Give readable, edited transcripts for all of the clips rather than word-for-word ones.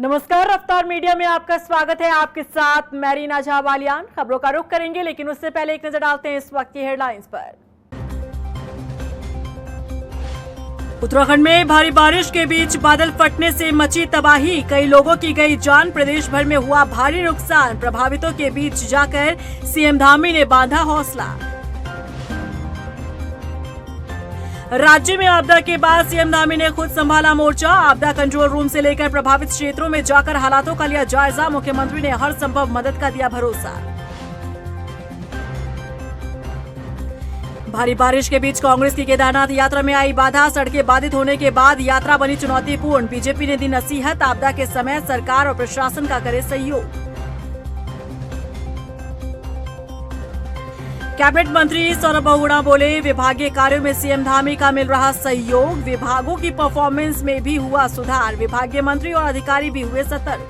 नमस्कार, रफ्तार मीडिया में आपका स्वागत है। आपके साथ मैं रीना झावालियान। खबरों का रुख करेंगे, लेकिन उससे पहले एक नजर डालते हैं इस वक्त की हेडलाइंस पर। उत्तराखंड में भारी बारिश के बीच बादल फटने से मची तबाही, कई लोगों की गई जान। प्रदेश भर में हुआ भारी नुकसान, प्रभावितों के बीच जाकर सीएम धामी ने बांधा हौसला। राज्य में आपदा के बाद सीएम धामी ने खुद संभाला मोर्चा, आपदा कंट्रोल रूम से लेकर प्रभावित क्षेत्रों में जाकर हालातों का लिया जायजा। मुख्यमंत्री ने हर संभव मदद का दिया भरोसा। भारी बारिश के बीच कांग्रेस की केदारनाथ यात्रा में आई बाधा, सड़कें बाधित होने के बाद यात्रा बनी चुनौतीपूर्ण। बीजेपी ने दी नसीहत, आपदा के समय सरकार और प्रशासन का करे सहयोग। कैबिनेट मंत्री सौरभ बहुगुणा बोले, विभागीय कार्यों में सीएम धामी का मिल रहा सहयोग, विभागों की परफॉर्मेंस में भी हुआ सुधार। विभागीय मंत्री और अधिकारी भी हुए सतर्क।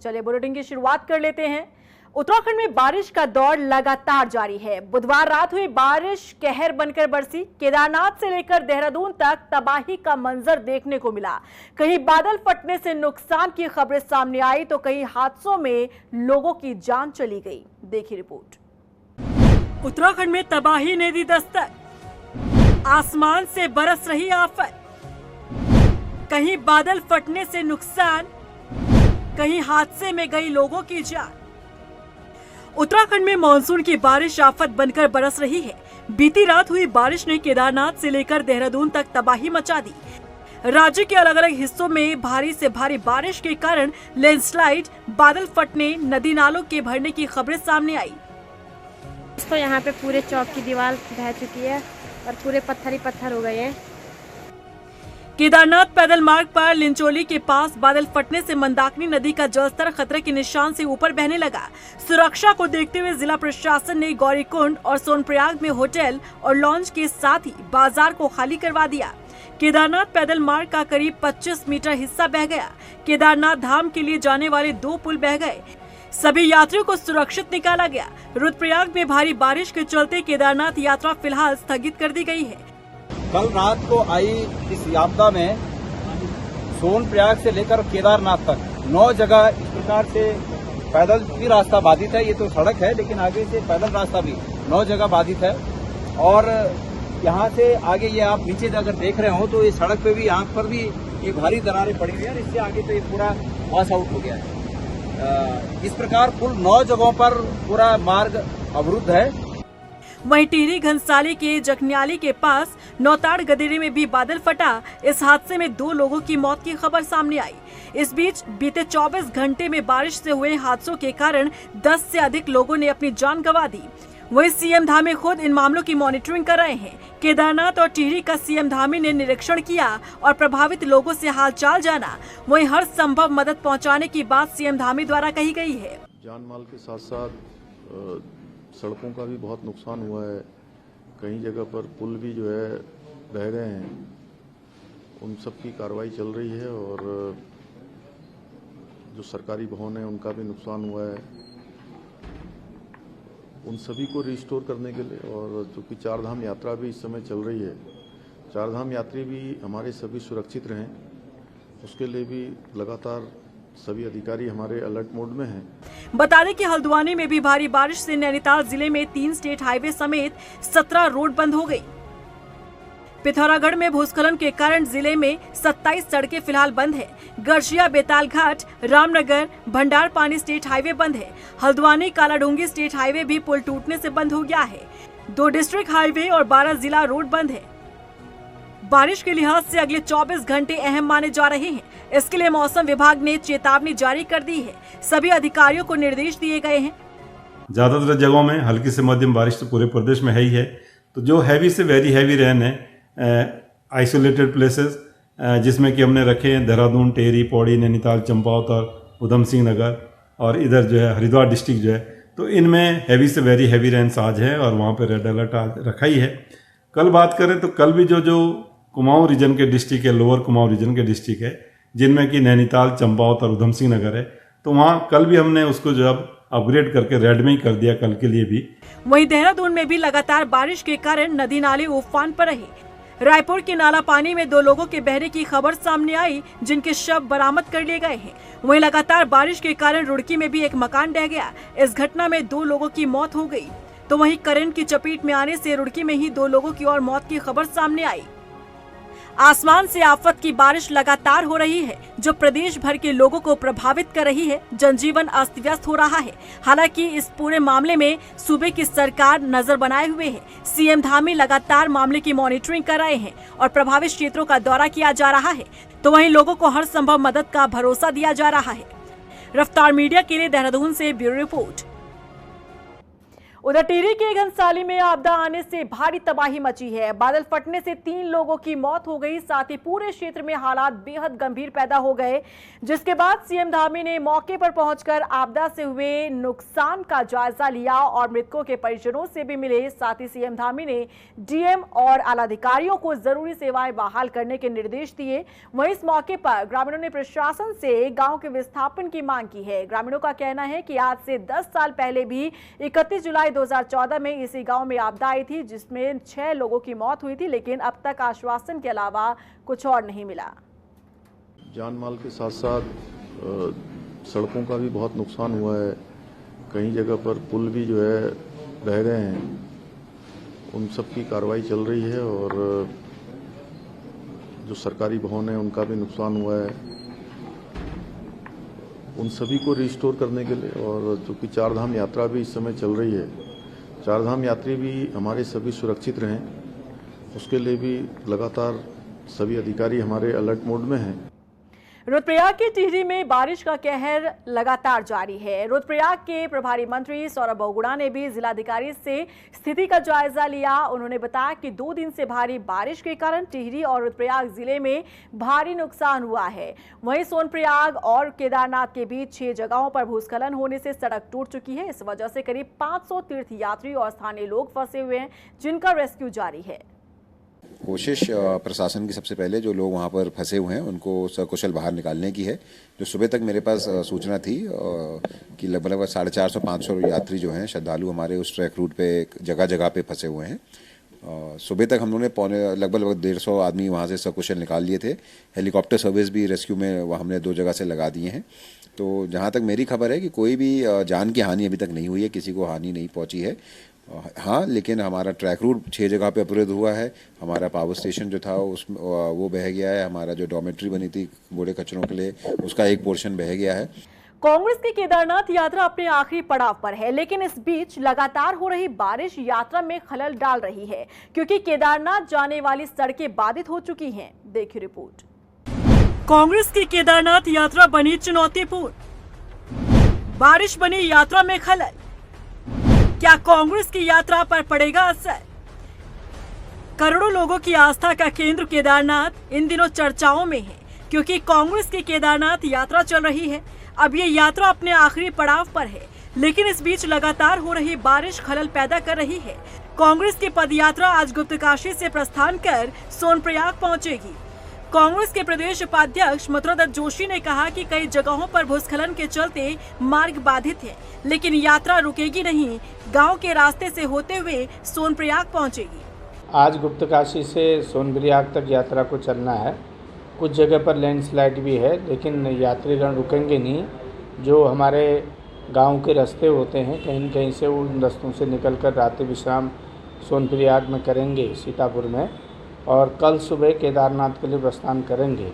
चलिए बुलेटिन की शुरुआत कर लेते हैं। उत्तराखंड में बारिश का दौर लगातार जारी है। बुधवार रात हुई बारिश कहर बनकर बरसी। केदारनाथ से लेकर देहरादून तक तबाही का मंजर देखने को मिला। कहीं बादल फटने से नुकसान की खबरें सामने आई तो कहीं हादसों में लोगों की जान चली गई। देखिए रिपोर्ट। उत्तराखंड में तबाही ने दी दस्तक, आसमान से बरस रही आफत। कहीं बादल फटने से नुकसान, कहीं हादसे में गई लोगों की जान। उत्तराखंड में मानसून की बारिश आफत बनकर बरस रही है। बीती रात हुई बारिश ने केदारनाथ से लेकर देहरादून तक तबाही मचा दी। राज्य के अलग अलग हिस्सों में भारी से भारी बारिश के कारण लैंडस्लाइड, बादल फटने, नदी नालों के भरने की खबरें सामने आई। तो यहाँ पे पूरे चौक की दीवार बह चुकी है और पूरे पत्थर ही पत्थर हो गए हैं। केदारनाथ पैदल मार्ग पर लिंचोली के पास बादल फटने से मंदाकिनी नदी का जलस्तर खतरे के निशान से ऊपर बहने लगा। सुरक्षा को देखते हुए जिला प्रशासन ने गौरीकुंड और सोनप्रयाग में होटल और लॉन्ज के साथ ही बाजार को खाली करवा दिया। केदारनाथ पैदल मार्ग का करीब 25 मीटर हिस्सा बह गया। केदारनाथ धाम के लिए जाने वाले 2 पुल बह गए। सभी यात्रियों को सुरक्षित निकाला गया। रुद्रप्रयाग में भारी बारिश के चलते केदारनाथ यात्रा फिलहाल स्थगित कर दी गई है। कल रात को आई इस आपदा में सोनप्रयाग से लेकर केदारनाथ तक 9 जगह इस प्रकार से पैदल भी रास्ता बाधित है। ये तो सड़क है, लेकिन आगे से पैदल रास्ता भी 9 जगह बाधित है। और यहाँ से आगे ये आप नीचे अगर देख रहे हो तो ये सड़क पे भी, यहाँ पर भी ये भारी दरारें पड़ी हुई है। इससे आगे तो ये पूरा वॉश आउट हो गया है। इस प्रकार कुल 9 जगहों पर पूरा मार्ग अवरुद्ध है। वहीं टिहरी घनसाली के जखनियाली के पास नौताड़ गदेरे में भी बादल फटा। इस हादसे में 2 लोगों की मौत की खबर सामने आई। इस बीच बीते 24 घंटे में बारिश से हुए हादसों के कारण 10 से अधिक लोगों ने अपनी जान गंवा दी। वहीं सीएम धामी खुद इन मामलों की मॉनिटरिंग कर रहे हैं। केदारनाथ और टिहरी का सीएम धामी ने निरीक्षण किया और प्रभावित लोगों से हालचाल जाना। वहीं हर संभव मदद पहुंचाने की बात सीएम धामी द्वारा कही गई है। जान माल के साथ साथ सड़कों का भी बहुत नुकसान हुआ है। कई जगह पर पुल भी जो है बह गए हैं। उन सब की कार्रवाई चल रही है और जो सरकारी भवन है उनका भी नुकसान हुआ है। उन सभी को रिस्टोर करने के लिए, और चूँकि 4 धाम यात्रा भी इस समय चल रही है, 4 धाम यात्री भी हमारे सभी सुरक्षित रहें, उसके लिए भी लगातार सभी अधिकारी हमारे अलर्ट मोड में हैं। बता दें कि हल्द्वानी में भी भारी बारिश से नैनीताल जिले में 3 स्टेट हाईवे समेत 17 रोड बंद हो गई। पिथौरागढ़ में भूस्खलन के कारण जिले में 27 सड़कें फिलहाल बंद है। गरसिया बेतालघाट, रामनगर, भंडारपानी स्टेट हाईवे बंद है। हल्द्वानी कालाडूंगी स्टेट हाईवे भी पुल टूटने से बंद हो गया है। 2 डिस्ट्रिक्ट हाईवे और 12 जिला रोड बंद है। बारिश के लिहाज से अगले 24 घंटे अहम माने जा रहे हैं। इसके लिए मौसम विभाग ने चेतावनी जारी कर दी है। सभी अधिकारियों को निर्देश दिए गए हैं। ज़्यादातर जगहों में हल्की से मध्यम बारिश तो पूरे प्रदेश में है ही है। तो जो हैवी से वेरी हैवी रेन है, आइसोलेटेड प्लेसेस जिसमें कि हमने रखे हैं देहरादून, टिहरी, पौड़ी, नैनीताल, चंपावत, उधम सिंह नगर और इधर जो है हरिद्वार डिस्ट्रिक्ट जो है, तो इनमें हैवी से वेरी हैवी रेन्स आज है और वहाँ पे रेड अलर्ट आज रखा ही है। कल बात करें तो कल भी जो कुमाऊं रीजन के डिस्ट्रिक्ट है, लोअर कुमाऊं रीजन के डिस्ट्रिक्ट है, जिनमें कि नैनीताल, चंपावत और उधम सिंह नगर है, तो वहाँ कल भी हमने उसको जो अब अपग्रेड करके रेड में ही कर दिया कल के लिए भी। वहीं देहरादून में भी लगातार बारिश के कारण नदी नाले उफान पर रहे। रायपुर के नाला पानी में 2 लोगों के बहने की खबर सामने आई, जिनके शव बरामद कर लिए गए हैं। वहीं लगातार बारिश के कारण रुड़की में भी एक मकान ढह गया। इस घटना में 2 लोगों की मौत हो गई, तो वहीं करंट की चपेट में आने से रुड़की में ही 2 लोगों की और मौत की खबर सामने आई। आसमान से आफत की बारिश लगातार हो रही है, जो प्रदेश भर के लोगों को प्रभावित कर रही है। जनजीवन अस्त व्यस्त हो रहा है। हालांकि इस पूरे मामले में सूबे की सरकार नजर बनाए हुए है। सीएम धामी लगातार मामले की मॉनिटरिंग कर रहे हैं और प्रभावित क्षेत्रों का दौरा किया जा रहा है, तो वहीं लोगों को हर संभव मदद का भरोसा दिया जा रहा है। रफ्तार मीडिया के लिए देहरादून से ब्यूरो रिपोर्ट। उधर टिहरी के घनसाली में आपदा आने से भारी तबाही मची है। बादल फटने से 3 लोगों की मौत हो गई, साथ ही पूरे क्षेत्र में हालात बेहद गंभीर पैदा हो गए, जिसके बाद सीएम धामी ने मौके पर पहुंचकर आपदा से हुए नुकसान का जायजा लिया और मृतकों के परिजनों से भी मिले। साथ ही सीएम धामी ने डीएम और आलाधिकारियों को जरूरी सेवाएं बहाल करने के निर्देश दिए। वहीं इस मौके पर ग्रामीणों ने प्रशासन से गाँव के विस्थापन की मांग की है। ग्रामीणों का कहना है कि आज से 10 साल पहले भी 31 जुलाई 2014 में इसी गांव में आपदा आई थी, जिसमें 6 लोगों की मौत हुई थी, लेकिन अब तक आश्वासन के अलावा कुछ और नहीं मिला। जान माल के साथ साथ सड़कों का भी बहुत नुकसान हुआ है। कई जगह पर पुल भी जो है बह गए हैं। उन सब की कार्रवाई चल रही है और जो सरकारी भवन है उनका भी नुकसान हुआ है। उन सभी को रिस्टोर करने के लिए, और चूँकि 4 धाम यात्रा भी इस समय चल रही है, 4 धाम यात्री भी हमारे सभी सुरक्षित रहें, उसके लिए भी लगातार सभी अधिकारी हमारे अलर्ट मोड में हैं। रुद्रप्रयाग के टिहरी में बारिश का कहर लगातार जारी है। रुद्रप्रयाग के प्रभारी मंत्री सौरभ बहुगुणा ने भी जिलाधिकारी से स्थिति का जायजा लिया। उन्होंने बताया कि 2 दिन से भारी बारिश के कारण टिहरी और रुद्रप्रयाग जिले में भारी नुकसान हुआ है। वहीं सोनप्रयाग और केदारनाथ के बीच 6 जगहों पर भूस्खलन होने से सड़क टूट चुकी है। इस वजह से करीब 500 तीर्थयात्री और स्थानीय लोग फंसे हुए हैं, जिनका रेस्क्यू जारी है। कोशिश प्रशासन की सबसे पहले जो लोग वहाँ पर फंसे हुए हैं उनको सकुशल बाहर निकालने की है। जो सुबह तक मेरे पास सूचना थी कि लगभग 450-500 यात्री जो हैं श्रद्धालु हमारे उस ट्रैक रूट पे जगह जगह पे फंसे हुए हैं। सुबह तक हम लोगों ने लगभग 150 आदमी वहाँ से सकुशल निकाल लिए थे। हेलीकॉप्टर सर्विस भी रेस्क्यू में हमने 2 जगह से लगा दिए हैं। तो जहाँ तक मेरी खबर है कि कोई भी जान की हानि अभी तक नहीं हुई है, किसी को हानि नहीं पहुँची है। हाँ, लेकिन हमारा ट्रैक रूट 6 जगह पे अवरुद्ध हुआ है। हमारा पावर स्टेशन जो था वो बह गया है। हमारा जो डॉर्मेट्री बनी थी बूढ़े कचरों के लिए, उसका एक पोर्शन बह गया है। कांग्रेस की केदारनाथ यात्रा अपने आखिरी पड़ाव पर है, लेकिन इस बीच लगातार हो रही बारिश यात्रा में खलल डाल रही है, क्योंकि केदारनाथ जाने वाली सड़कें बाधित हो चुकी हैं। देखिए रिपोर्ट। कांग्रेस की केदारनाथ यात्रा बनी चुनौतीपूर्ण, बारिश बनी यात्रा में खलल। क्या कांग्रेस की यात्रा पर पड़ेगा असर? करोड़ों लोगों की आस्था का केंद्र केदारनाथ इन दिनों चर्चाओं में है, क्योंकि कांग्रेस की केदारनाथ यात्रा चल रही है। अब ये यात्रा अपने आखिरी पड़ाव पर है, लेकिन इस बीच लगातार हो रही बारिश खलल पैदा कर रही है। कांग्रेस की पदयात्रा आज गुप्तकाशी से प्रस्थान कर सोनप्रयाग पहुंचेगी। कांग्रेस के प्रदेश उपाध्यक्ष मथुरादत्त जोशी ने कहा कि कई जगहों पर भूस्खलन के चलते मार्ग बाधित है, लेकिन यात्रा रुकेगी नहीं। गांव के रास्ते से होते हुए सोनप्रयाग पहुंचेगी। आज गुप्तकाशी से सोनप्रयाग तक यात्रा को चलना है। कुछ जगह पर लैंडस्लाइड भी है, लेकिन यात्रीगण रुकेंगे नहीं। जो हमारे गांव के रास्ते होते हैं, कहीं न कहीं से उन रास्तों से निकलकर रात्रि विश्राम सोनप्रयाग में करेंगे, सीतापुर में, और कल सुबह केदारनाथ के लिए प्रस्थान करेंगे।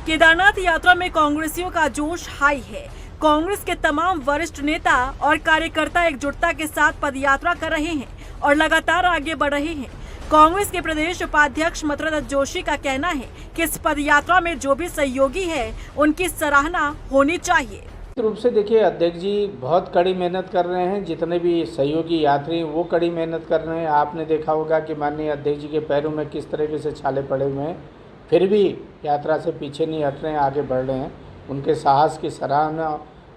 केदारनाथ यात्रा में कांग्रेसियों का जोश हाई है। कांग्रेस के तमाम वरिष्ठ नेता और कार्यकर्ता एकजुटता के साथ पदयात्रा कर रहे हैं और लगातार आगे बढ़ रहे हैं। कांग्रेस के प्रदेश उपाध्यक्ष मथुरादत्त जोशी का कहना है कि इस पदयात्रा में जो भी सहयोगी है, उनकी सराहना होनी चाहिए। रूप से देखिए, अध्यक्ष जी बहुत कड़ी मेहनत कर रहे हैं। जितने भी सहयोगी यात्री वो कड़ी मेहनत कर रहे हैं। आपने देखा होगा कि माननीय अध्यक्ष जी के पैरों में किस तरीके से छाले पड़े हुए हैं, फिर भी यात्रा से पीछे नहीं हट रहे हैं, आगे बढ़ रहे हैं। उनके साहस की सराहना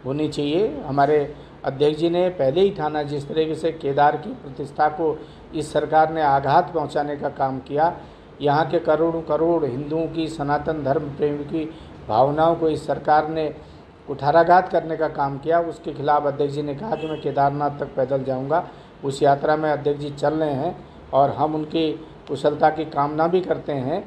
होनी चाहिए। हमारे अध्यक्ष जी ने पहले ही ठाना, जिस तरीके से केदार की प्रतिष्ठा को इस सरकार ने आघात पहुँचाने का काम किया। यहाँ के करोड़ों करोड़ हिंदुओं की, सनातन धर्म प्रेम की भावनाओं को इस सरकार ने कुठाराघात करने का काम किया। उसके खिलाफ अध्यक्ष जी ने कहा कि मैं केदारनाथ तक पैदल जाऊंगा। उस यात्रा में अध्यक्ष जी चल रहे हैं और हम उनकी कुशलता की कामना भी करते हैं।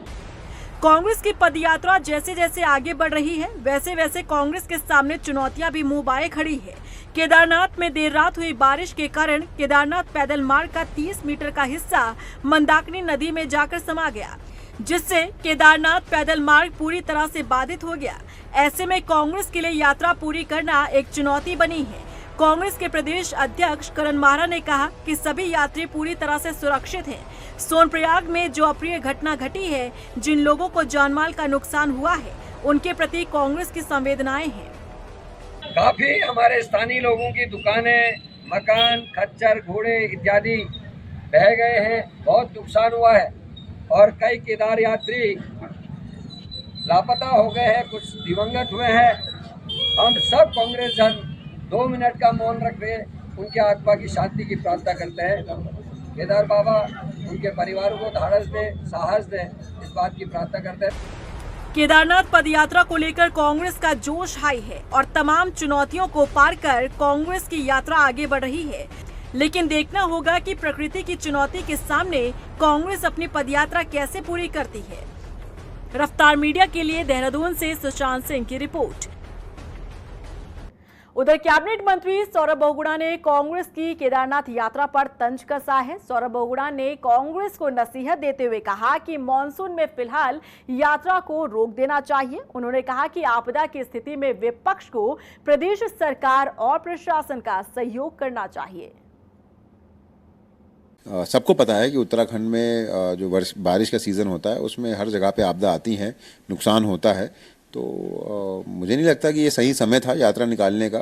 कांग्रेस की पदयात्रा जैसे जैसे आगे बढ़ रही है वैसे वैसे कांग्रेस के सामने चुनौतियां भी मुंह बाए खड़ी है। केदारनाथ में देर रात हुई बारिश के कारण केदारनाथ पैदल मार्ग का 30 मीटर का हिस्सा मंदाकिनी नदी में जाकर समा गया, जिससे केदारनाथ पैदल मार्ग पूरी तरह से बाधित हो गया। ऐसे में कांग्रेस के लिए यात्रा पूरी करना एक चुनौती बनी है। कांग्रेस के प्रदेश अध्यक्ष करण माहरा ने कहा कि सभी यात्री पूरी तरह से सुरक्षित हैं। सोनप्रयाग में जो अप्रिय घटना घटी है, जिन लोगों को जानमाल का नुकसान हुआ है, उनके प्रति कांग्रेस की संवेदनाएं हैं। काफी हमारे स्थानीय लोगों की दुकानें, मकान, खच्चर, घोड़े इत्यादि बह गए हैं, बहुत नुकसान हुआ है और कई केदार यात्री लापता हो गए हैं, कुछ दिवंगत हुए हैं। हम सब कांग्रेस जन 2 मिनट का मौन रख के उनके आत्मा की शांति की प्रार्थना करते हैं। केदार बाबा उनके परिवारों को धाड़स दें, साहस दें, इस बात की प्रार्थना करते हैं। केदारनाथ पदयात्रा को लेकर कांग्रेस का जोश हाई है और तमाम चुनौतियों को पार कर कांग्रेस की यात्रा आगे बढ़ रही है। लेकिन देखना होगा कि प्रकृति की चुनौती के सामने कांग्रेस अपनी पदयात्रा कैसे पूरी करती है। रफ्तार मीडिया के लिए देहरादून से सुशांत सिंह की रिपोर्ट। उधर कैबिनेट मंत्री सौरभ बहुगुणा ने कांग्रेस की केदारनाथ यात्रा पर तंज कसा है। सौरभ बहुगुणा ने कांग्रेस को नसीहत देते हुए कहा कि मॉनसून में फिलहाल यात्रा को रोक देना चाहिए। उन्होंने कहा कि आपदा की स्थिति में विपक्ष को प्रदेश सरकार और प्रशासन का सहयोग करना चाहिए। सबको पता है कि उत्तराखंड में जो बारिश का सीज़न होता है उसमें हर जगह पे आपदा आती हैं, नुकसान होता है। तो मुझे नहीं लगता कि ये सही समय था यात्रा निकालने का।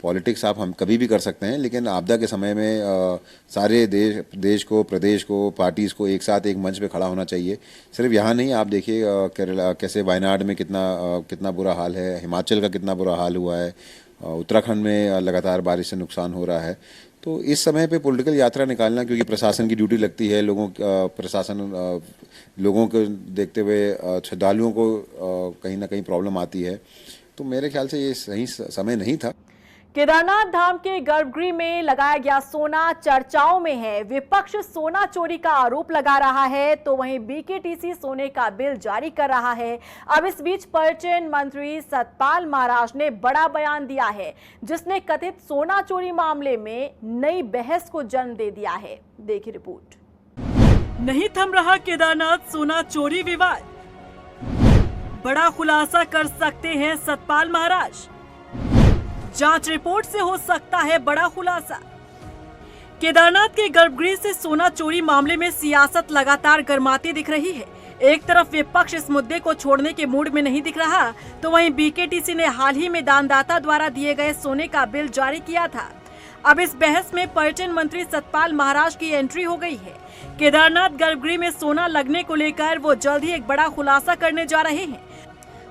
पॉलिटिक्स आप हम कभी भी कर सकते हैं, लेकिन आपदा के समय में सारे देश को, प्रदेश को, पार्टीज़ को एक साथ एक मंच पे खड़ा होना चाहिए। सिर्फ यहाँ नहीं, आप देखिए केरला कैसे वायनाड में कितना बुरा हाल है, हिमाचल का कितना बुरा हाल हुआ है, उत्तराखंड में लगातार बारिश से नुकसान हो रहा है। तो इस समय पे पॉलिटिकल यात्रा निकालना, क्योंकि प्रशासन की ड्यूटी लगती है, लोगों को देखते हुए श्रद्धालुओं को कहीं ना कहीं प्रॉब्लम आती है, तो मेरे ख्याल से ये सही समय नहीं था। केदारनाथ धाम के गर्भगृह में लगाया गया सोना चर्चाओं में है। विपक्ष सोना चोरी का आरोप लगा रहा है, तो वहीं बीकेटीसी सोने का बिल जारी कर रहा है। अब इस बीच पर्यटन मंत्री सतपाल महाराज ने बड़ा बयान दिया है, जिसने कथित सोना चोरी मामले में नई बहस को जन्म दे दिया है। देखिए रिपोर्ट। नहीं थम रहा केदारनाथ सोना चोरी विवाद, बड़ा खुलासा कर सकते हैं सतपाल महाराज। जांच रिपोर्ट से हो सकता है बड़ा खुलासा। केदारनाथ के गर्भगृह से सोना चोरी मामले में सियासत लगातार गर्माती दिख रही है। एक तरफ विपक्ष इस मुद्दे को छोड़ने के मूड में नहीं दिख रहा, तो वहीं बीकेटीसी ने हाल ही में दानदाता द्वारा दिए गए सोने का बिल जारी किया था। अब इस बहस में पर्यटन मंत्री सतपाल महाराज की एंट्री हो गई है। केदारनाथ गर्भगृह में सोना लगने को लेकर वो जल्द ही एक बड़ा खुलासा करने जा रहे हैं।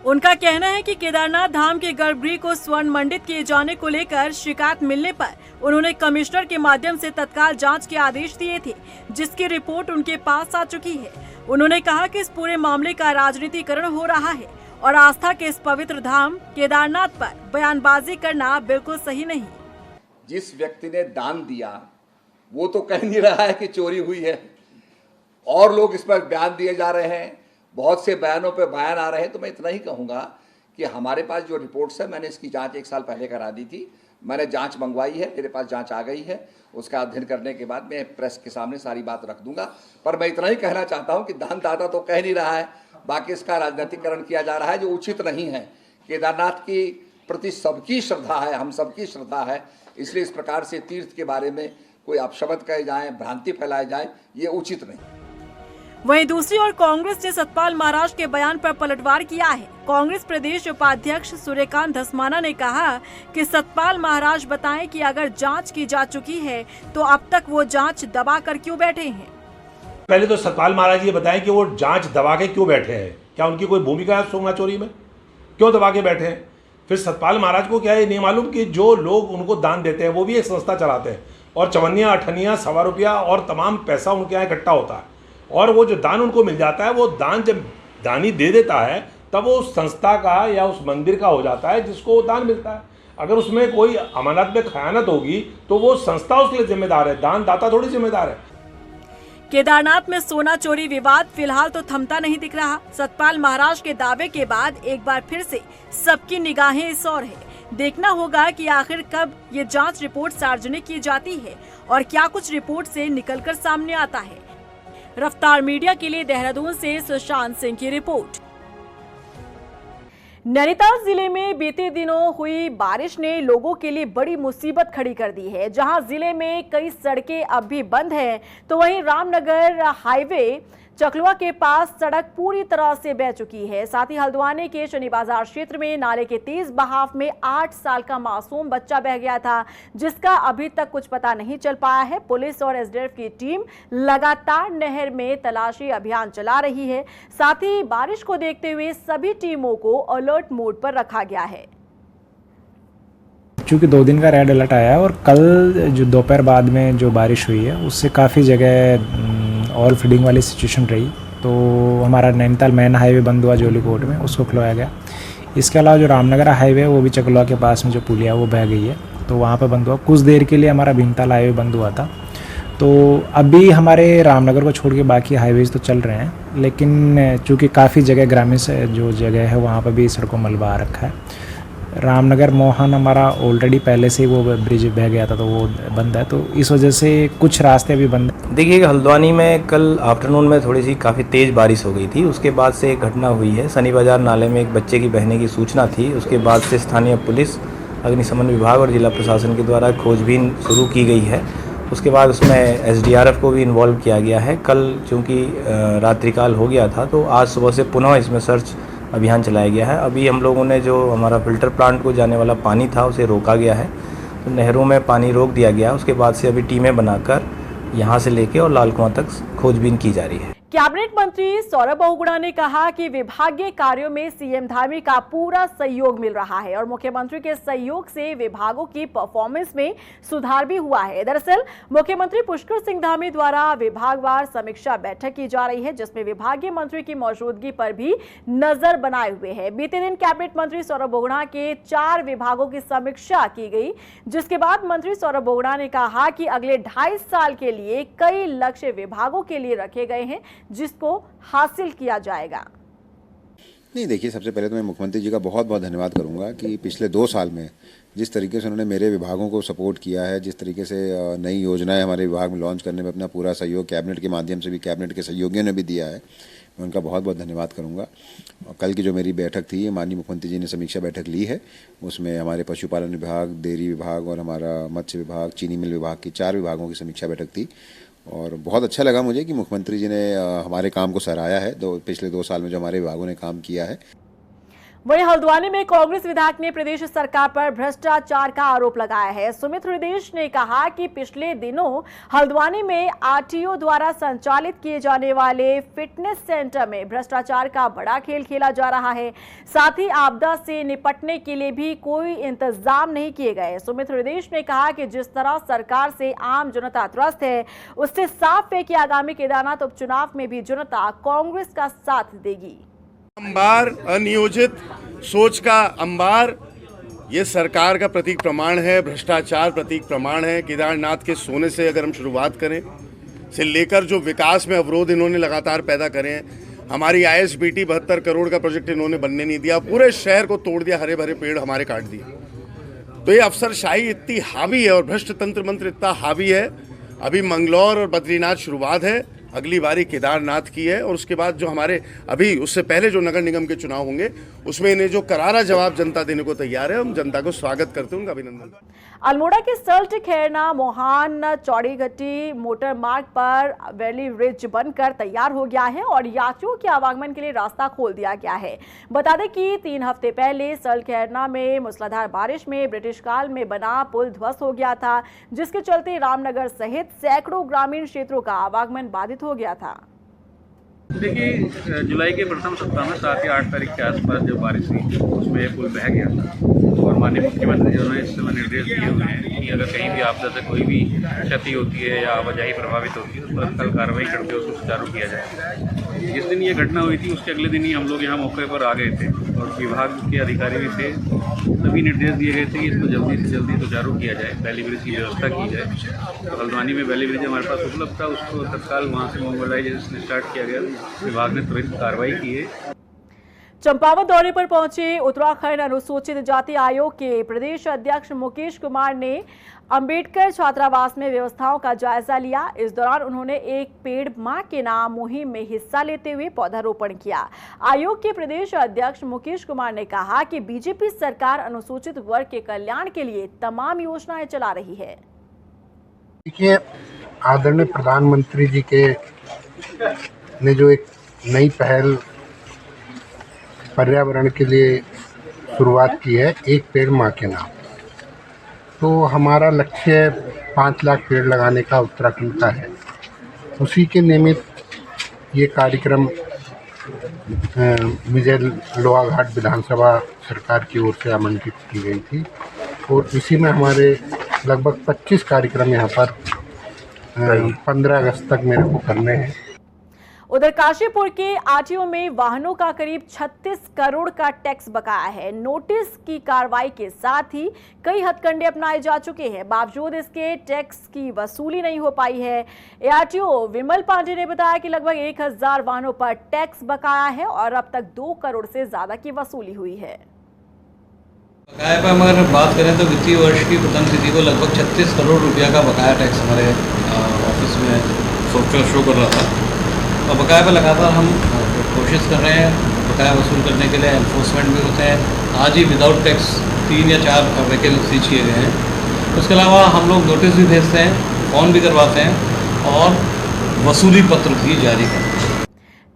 उनका कहना है कि केदारनाथ धाम के गर्भगृह को स्वर्ण मंडित किए जाने को लेकर शिकायत मिलने पर उन्होंने कमिश्नर के माध्यम से तत्काल जांच के आदेश दिए थे, जिसकी रिपोर्ट उनके पास आ चुकी है। उन्होंने कहा कि इस पूरे मामले का राजनीतिकरण हो रहा है और आस्था के इस पवित्र धाम केदारनाथ पर बयानबाजी करना बिल्कुल सही नहीं। जिस व्यक्ति ने दान दिया वो तो कह नहीं रहा है कि चोरी हुई है, और लोग इस पर बयान दिए जा रहे हैं, बहुत से बयानों पे बयान आ रहे हैं। तो मैं इतना ही कहूँगा कि हमारे पास जो रिपोर्ट्स है, मैंने इसकी जांच 1 साल पहले करा दी थी। मैंने जांच मंगवाई है, मेरे पास जांच आ गई है। उसका अध्ययन करने के बाद मैं प्रेस के सामने सारी बात रख दूंगा। पर मैं इतना ही कहना चाहता हूँ कि दानदाता तो कह नहीं रहा है, बाकी इसका राजनीतिकरण किया जा रहा है, जो उचित नहीं है। केदारनाथ की प्रति सबकी श्रद्धा है, हम सबकी श्रद्धा है, इसलिए इस प्रकार से तीर्थ के बारे में कोई अपशब्द कहे जाए, भ्रांति फैलाए जाए, ये उचित नहीं। वहीं दूसरी ओर कांग्रेस ने सतपाल महाराज के बयान पर पलटवार किया है। कांग्रेस प्रदेश उपाध्यक्ष सूर्यकांत धस्माना ने कहा कि सतपाल महाराज बताएं कि अगर जांच की जा चुकी है तो अब तक वो जांच दबा कर क्यों बैठे हैं। पहले तो सतपाल महाराज ये बताएं कि वो जांच दबा के क्यों बैठे हैं, क्या उनकी कोई भूमिका है सोना चोरी में, क्यों दबा के बैठे हैं। फिर सतपाल महाराज को क्या ये नहीं मालूम कि जो लोग उनको दान देते हैं वो भी एक संस्था चलाते हैं, और चवन्नियाँ, अठन्नियाँ, सवा रुपया और तमाम पैसा उनके यहाँ इकट्ठा होता है, और वो जो दान उनको मिल जाता है, वो दान जब दानी दे देता है तब वो उस संस्था का या उस मंदिर का हो जाता है जिसको दान मिलता है। अगर उसमें कोई अमानत में खयानत होगी तो वो संस्था उसके लिए जिम्मेदार है, दान दाता थोड़ी जिम्मेदार है। केदारनाथ में सोना चोरी विवाद फिलहाल तो थमता नहीं दिख रहा। सतपाल महाराज के दावे के बाद एक बार फिर से सबकी निगाहें इस ओर है। देखना होगा कि आखिर कब ये जांच रिपोर्ट सार्वजनिक की जाती है और क्या कुछ रिपोर्ट से निकलकर सामने आता है। रफ्तार मीडिया के लिए देहरादून से सुशांत सिंह की रिपोर्ट। नैनीताल जिले में बीते दिनों हुई बारिश ने लोगों के लिए बड़ी मुसीबत खड़ी कर दी है। जहां जिले में कई सड़कें अब भी बंद हैं, तो वहीं रामनगर हाईवे चकलुआ के पास सड़क पूरी तरह से बह चुकी है। साथ ही हल्द्वानी के शनि बाजार क्षेत्र में नाले के तेज बहाव में 8 साल का मासूम बच्चा बह गया था, जिसका अभी तक कुछ पता नहीं चल पाया है। पुलिस और एसडीएफ की टीम लगातार नहर में तलाशी अभियान चला रही है। साथ ही बारिश को देखते हुए सभी टीमों को अलर्ट मोड पर रखा गया है। चूँकि 2 दिन का रेड अलर्ट आया है और कल जो दोपहर बाद में जो बारिश हुई है उससे काफ़ी जगह ऑल फीडिंग वाली सिचुएशन रही, तो हमारा नैनीताल मैन हाईवे बंद हुआ जोलीकोट में, उसको खुलवाया गया। इसके अलावा जो रामनगर हाईवे है वो भी चकलुआ के पास में जो पुलिया वो बह गई है, तो वहाँ पर बंद हुआ। कुछ देर के लिए हमारा भीमताल हाईवे बंद हुआ था। तो अभी हमारे रामनगर को छोड़ के बाकी हाईवेज तो चल रहे हैं, लेकिन चूँकि काफ़ी जगह ग्रामीण से जो जगह है वहाँ पर भी सड़कों मलबा आ रखा है। रामनगर मोहन हमारा ऑलरेडी पहले से ही वो ब्रिज बह गया था, तो वो बंद है, तो इस वजह से कुछ रास्ते अभी बंद हैं। देखिए, हल्द्वानी में कल आफ्टरनून में थोड़ी सी काफ़ी तेज़ बारिश हो गई थी। उसके बाद से एक घटना हुई है, शनि बाजार नाले में एक बच्चे की बहने की सूचना थी। उसके बाद से स्थानीय पुलिस, अग्निशमन विभाग और जिला प्रशासन के द्वारा खोजबीन शुरू की गई है। उसके बाद उसमें एसडीआरएफ को भी इन्वॉल्व किया गया है। कल चूँकि रात्रिकाल हो गया था, तो आज सुबह से पुनः इसमें सर्च अभियान चलाया गया है। अभी हम लोगों ने जो हमारा फिल्टर प्लांट को जाने वाला पानी था उसे रोका गया है, तो नहरों में पानी रोक दिया गया। उसके बाद से अभी टीमें बनाकर यहाँ से लेके और लाल कुआं तक खोजबीन की जा रही है। कैबिनेट मंत्री सौरभ बहुगुणा ने कहा कि विभागीय कार्यों में सीएम धामी का पूरा सहयोग मिल रहा है और मुख्यमंत्री के सहयोग से विभागों की परफॉर्मेंस में सुधार भी हुआ है। दरअसल मुख्यमंत्री पुष्कर सिंह धामी द्वारा विभागवार समीक्षा बैठक की जा रही है, जिसमें विभागीय मंत्री की मौजूदगी पर भी नजर बनाए हुए है। बीते दिन कैबिनेट मंत्री सौरभ बहुगुणा के 4 विभागों की समीक्षा की गई, जिसके बाद मंत्री सौरभ बहुगुणा ने कहा कि अगले 2.5 साल के लिए कई लक्ष्य विभागों के लिए रखे गए हैं, जिसको हासिल किया जाएगा। नहीं, देखिए, सबसे पहले तो मैं मुख्यमंत्री जी का बहुत बहुत धन्यवाद करूंगा कि पिछले 2 साल में जिस तरीके से उन्होंने मेरे विभागों को सपोर्ट किया है, जिस तरीके से नई योजनाएं हमारे विभाग में लॉन्च करने में अपना पूरा सहयोग कैबिनेट के माध्यम से भी कैबिनेट के सहयोगियों ने भी दिया है, मैं उनका बहुत बहुत धन्यवाद करूंगा। और कल की जो मेरी बैठक थी, माननीय मुख्यमंत्री जी ने समीक्षा बैठक ली है, उसमें हमारे पशुपालन विभाग, डेयरी विभाग और हमारा मत्स्य विभाग, चीनी मिल विभाग की 4 विभागों की समीक्षा बैठक थी। और बहुत अच्छा लगा मुझे कि मुख्यमंत्री जी ने हमारे काम को सराहा है, पिछले 2 साल में जो हमारे विभागों ने काम किया है। वहीं हल्द्वानी में कांग्रेस विधायक ने प्रदेश सरकार पर भ्रष्टाचार का आरोप लगाया है। सुमित हृदयेश ने कहा कि पिछले दिनों हल्द्वानी में आरटीओ द्वारा संचालित किए जाने वाले फिटनेस सेंटर में भ्रष्टाचार का बड़ा खेल खेला जा रहा है। साथ ही आपदा से निपटने के लिए भी कोई इंतजाम नहीं किए गए। सुमित हृदयेश ने कहा कि जिस तरह सरकार से आम जनता त्रस्त है, उससे साफ है कि आगामी केदारनाथ उपचुनाव में भी जनता कांग्रेस का साथ देगी। अंबार, अनियोजित सोच का अंबार, ये सरकार का प्रतीक प्रमाण है, भ्रष्टाचार प्रतीक प्रमाण है। केदारनाथ के सोने से अगर हम शुरुआत करें से लेकर जो विकास में अवरोध इन्होंने लगातार पैदा करे हैं, हमारी ISBT 72 करोड़ का प्रोजेक्ट इन्होंने बनने नहीं दिया, पूरे शहर को तोड़ दिया, हरे भरे पेड़ हमारे काट दिए। तो ये अफसरशाही इतनी हावी है और भ्रष्ट तंत्र मंत्र इतना हावी है। अभी मंगलौर और बद्रीनाथ शुरुआत है, अगली बारी केदारनाथ की है, और उसके बाद जो हमारे अभी उससे पहले जो नगर निगम के चुनाव होंगे उसमें इन्हें जो करारा जवाब जनता देने को तैयार है, हम जनता को स्वागत करते हैं, उनका अभिनंदन। अल्मोड़ा के सल्ट खैरना मोहान चौड़ी घट्टी मोटर मार्ग पर वैली ब्रिज बनकर तैयार हो गया है और यात्रियों के आवागमन के लिए रास्ता खोल दिया गया है। बता दें कि 3 हफ्ते पहले सल्ट खैरना में मूसलाधार बारिश में ब्रिटिश काल में बना पुल ध्वस्त हो गया था, जिसके चलते रामनगर सहित सैकड़ों ग्रामीण क्षेत्रों का आवागमन बाधित हो गया था। देखिए, जुलाई के प्रथम सप्ताह में 7 या 8 तारीख के आसपास जो बारिश हुई उसमें ये पुल बह गया था और माननीय मुख्यमंत्री जी ने इस समय निर्देश दिए हुए हैं कि अगर कहीं भी आपदा से कोई भी क्षति होती है या आवाजाही प्रभावित होती है तो तत्काल कार्रवाई करके उसको सुचारू किया जाए। जिस दिन ये घटना हुई थी उसके अगले दिन ही हम लोग यहाँ मौके पर आ गए थे और विभाग के अधिकारी भी थे। सभी निर्देश दिए गए थे कि इसको जल्दी से जल्दी सुचारू किया जाए, बैली ब्रिज की व्यवस्था की जाए। तो हल्द्वानी में बैली ब्रिज हमारे पास उपलब्ध था, उसको तत्काल वहाँ से मोबाइलाइजेशन स्टार्ट किया गया। विभाग ने तुरंत कार्रवाई की है। चंपावत दौरे पर पहुंचे उत्तराखंड अनुसूचित जाति आयोग के प्रदेश अध्यक्ष मुकेश कुमार ने अंबेडकर छात्रावास में व्यवस्थाओं का जायजा लिया। इस दौरान उन्होंने एक पेड़ मां के नाम मुहिम में हिस्सा लेते हुए पौधारोपण किया। आयोग के प्रदेश अध्यक्ष मुकेश कुमार ने कहा कि बीजेपी सरकार अनुसूचित वर्ग के कल्याण के लिए तमाम योजनाएं चला रही है। देखिए, आदरणीय प्रधानमंत्री जी के ने जो एक नई पहल पर्यावरण के लिए शुरुआत की है, एक पेड़ मां के नाम, तो हमारा लक्ष्य 5 लाख पेड़ लगाने का उत्तराखंड का है। उसी के निमित्त ये कार्यक्रम विजय लोहाघाट विधानसभा सरकार की ओर से आमंत्रित की गई थी और इसी में हमारे लगभग 25 कार्यक्रम यहाँ पर 15 अगस्त तक मेरे को करने हैं। उधर काशीपुर के आरटीओ में वाहनों का करीब 36 करोड़ का टैक्स बकाया है। नोटिस की कार्रवाई के साथ ही कई हथकंडे अपनाए जा चुके हैं, बावजूद इसके टैक्स की वसूली नहीं हो पाई है। आरटीओ विमल पांडे ने बताया कि लगभग 1000 वाहनों पर टैक्स बकाया है और अब तक 2 करोड़ से ज्यादा की वसूली हुई है। बकाया पर अगर बात करें तो वित्तीय वर्ष की प्रथम तिथि को लगभग 36 करोड़ रुपया का बकाया टैक्स हमारे ऑफिस में सॉफ्टवेयर शो कर रहा था और बकाया पर लगातार हम कोशिश कर रहे हैं बकाया वसूल करने के लिए। एनफोर्समेंट भी होते हैं। आज ही विदाउट टैक्स 3 या 4 व्हीकल सीज किए गए हैं। उसके अलावा हम लोग नोटिस भी भेजते हैं, फ़ोन भी करवाते हैं और वसूली पत्र भी जारी करते हैं।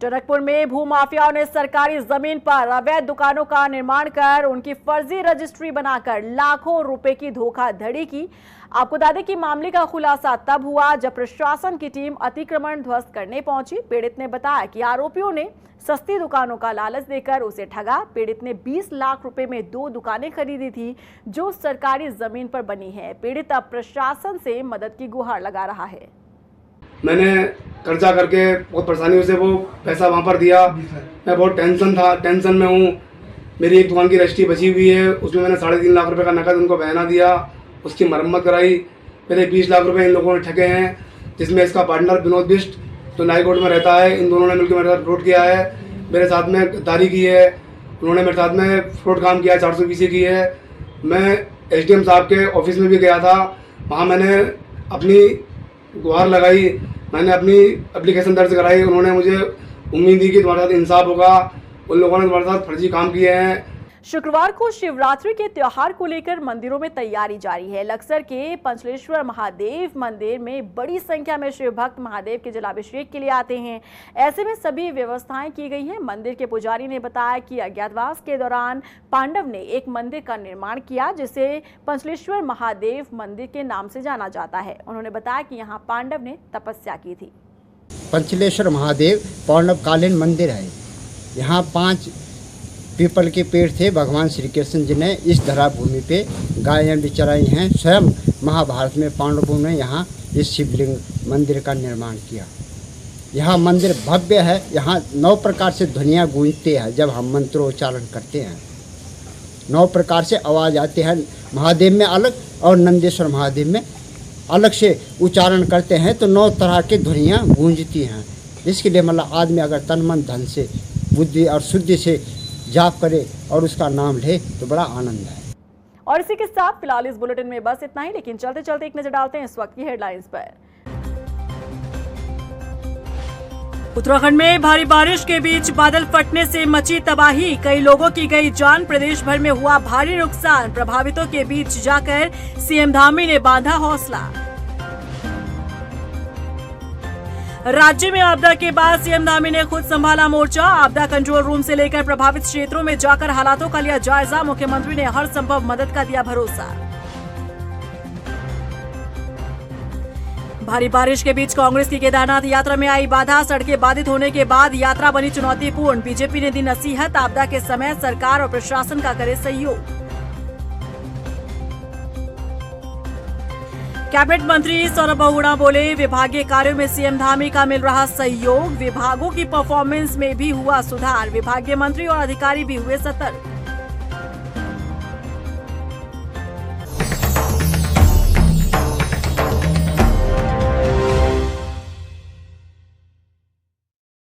टनकपुर में भूमाफियाओं ने सरकारी जमीन पर अवैध दुकानों का निर्माण कर उनकी फर्जी रजिस्ट्री बनाकर लाखों रुपए की धोखाधड़ी की। आपको बता दें कि मामले का खुलासा तब हुआ जब प्रशासन की टीम अतिक्रमण ध्वस्त करने पहुंची। पीड़ित ने बताया कि आरोपियों ने सस्ती दुकानों का लालच देकर उसे ठगा। पीड़ित ने 20 लाख रुपए में 2 दुकानें खरीदी थी जो सरकारी जमीन पर बनी है। पीड़ित अब प्रशासन से मदद की गुहार लगा रहा है। मैंने कर्जा करके बहुत परेशानियों से वो पैसा वहाँ पर दिया। मैं बहुत टेंशन में हूँ। मेरी एक दुकान की रजिस्ट्री बची हुई है, उसमें मैंने 3.5 लाख रुपए का नकद उनको बहना दिया, उसकी मरम्मत कराई। मेरे 20 लाख रुपए इन लोगों ने ठगे हैं, जिसमें इसका पार्टनर विनोद बिष्ट जो नाईकोट में रहता है, इन दोनों ने मिलकर मेरे साथ फ्रॉड किया है। मेरे साथ में गद्दारी की है, उन्होंने मेरे साथ में फ्रॉड काम किया, 420 की है। मैं एसडीएम साहब के ऑफिस में भी गया था, वहाँ मैंने अपनी गुहार लगाई, मैंने अपनी एप्लीकेशन दर्ज कराई। उन्होंने मुझे उम्मीद दी कि तुम्हारे साथ इंसाफ होगा। उन लोगों ने तुम्हारे साथ फर्जी काम किए हैं। शुक्रवार को शिवरात्रि के त्योहार को लेकर मंदिरों में तैयारी जारी है। लक्सर के पंचलेश्वर महादेव मंदिर में बड़ी संख्या में शिव भक्त महादेव के जलाभिषेक के लिए आते हैं। ऐसे में सभी व्यवस्थाएं की गई हैं। मंदिर के पुजारी ने बताया कि अज्ञातवास के दौरान पांडव ने एक मंदिर का निर्माण किया जिसे पंचलेश्वर महादेव मंदिर के नाम से जाना जाता है। उन्होंने बताया कि यहाँ पांडव ने तपस्या की थी। पंचलेश्वर महादेव पांडवकालीन मंदिर है। यहाँ 5 पीपल के पेड़ थे। भगवान श्री कृष्ण जी ने इस धरा भूमि पे गायें भी चराई हैं। स्वयं महाभारत में पांडवों ने यहाँ इस शिवलिंग मंदिर का निर्माण किया। यह मंदिर भव्य है। यहाँ 9 प्रकार से ध्वनियाँ गूंजती है। जब हम मंत्रोच्चारण करते हैं 9 प्रकार से आवाज़ आती है। महादेव में अलग और नंदेश्वर महादेव में अलग से उच्चारण करते हैं तो 9 तरह की ध्वनियाँ गूंजती हैं। इसके लिए मतलब आदमी अगर तन मन धन से बुद्धि और शुद्धि से जाप करे और उसका नाम ले तो बड़ा आनंद है। और इसी के साथ फिलहाल इस बुलेटिन में बस इतना ही, लेकिन चलते चलते एक नजर डालते हैं इस वक्त की हेडलाइंस पर। उत्तराखंड में भारी बारिश के बीच बादल फटने से मची तबाही, कई लोगों की गई जान। प्रदेश भर में हुआ भारी नुकसान। प्रभावितों के बीच जाकर सीएम धामी ने बांधा हौसला। राज्य में आपदा के बाद सीएम धामी ने खुद संभाला मोर्चा। आपदा कंट्रोल रूम से लेकर प्रभावित क्षेत्रों में जाकर हालातों का लिया जायजा। मुख्यमंत्री ने हर संभव मदद का दिया भरोसा। भारी बारिश के बीच कांग्रेस की केदारनाथ यात्रा में आई बाधा। सड़कें बाधित होने के बाद यात्रा बनी चुनौतीपूर्ण। बीजेपी ने दी नसीहत, आपदा के समय सरकार और प्रशासन का करे सहयोग। कैबिनेट मंत्री सौरभ बहुगुणा बोले, विभागीय कार्यों में सीएम धामी का मिल रहा सहयोग, विभागों की परफॉर्मेंस में भी हुआ सुधार, विभागीय मंत्री और अधिकारी भी हुए सतर्क।